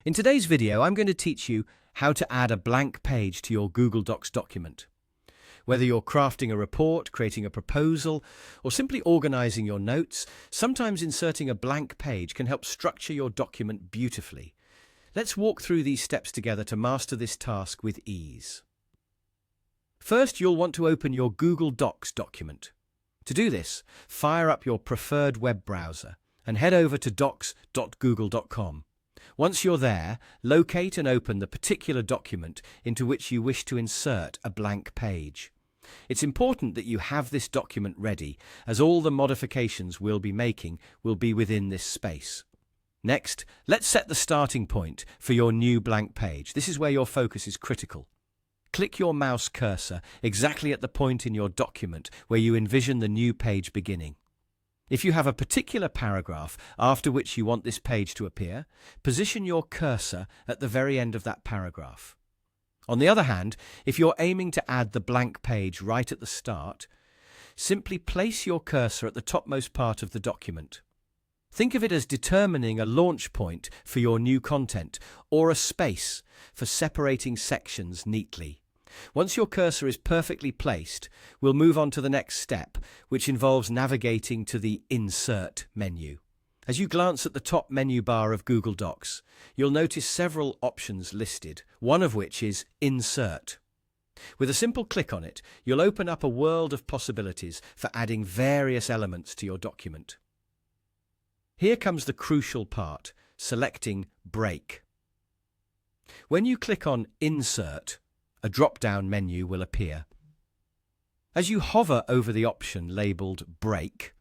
In today's video, I'm going to teach you how to add a blank page to your Google Docs document. Whether you're crafting a report, creating a proposal, or simply organizing your notes, sometimes inserting a blank page can help structure your document beautifully. Let's walk through these steps together to master this task with ease. First, you'll want to open your Google Docs document. To do this, fire up your preferred web browser and head over to docs.google.com. Once you're there, locate and open the particular document into which you wish to insert a blank page. It's important that you have this document ready, as all the modifications we'll be making will be within this space. Next, let's set the starting point for your new blank page. This is where your focus is critical. Click your mouse cursor exactly at the point in your document where you envision the new page beginning. If you have a particular paragraph after which you want this page to appear, position your cursor at the very end of that paragraph. On the other hand, if you're aiming to add the blank page right at the start, simply place your cursor at the topmost part of the document. Think of it as determining a launch point for your new content, or a space for separating sections neatly. Once your cursor is perfectly placed, we'll move on to the next step, which involves navigating to the Insert menu. As you glance at the top menu bar of Google Docs, you'll notice several options listed, one of which is Insert. With a simple click on it, you'll open up a world of possibilities for adding various elements to your document. Here comes the crucial part, selecting Break. When you click on Insert, a drop-down menu will appear. As you hover over the option labelled Break,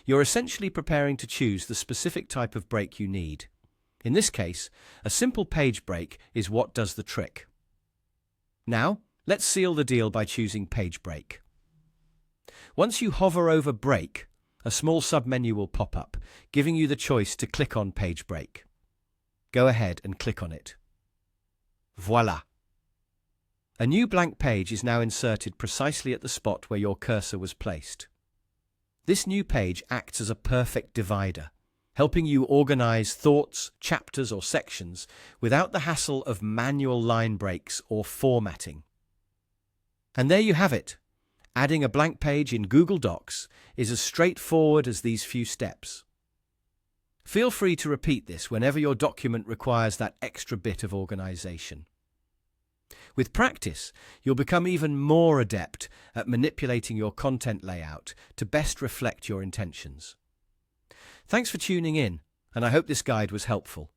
you're essentially preparing to choose the specific type of break you need. In this case, a simple page break is what does the trick. Now, let's seal the deal by choosing Page Break. Once you hover over Break, a small submenu will pop up, giving you the choice to click on Page Break. Go ahead and click on it. Voila! A new blank page is now inserted precisely at the spot where your cursor was placed. This new page acts as a perfect divider, helping you organize thoughts, chapters, or sections without the hassle of manual line breaks or formatting. And there you have it. Adding a blank page in Google Docs is as straightforward as these few steps. Feel free to repeat this whenever your document requires that extra bit of organization. With practice, you'll become even more adept at manipulating your content layout to best reflect your intentions. Thanks for tuning in, and I hope this guide was helpful.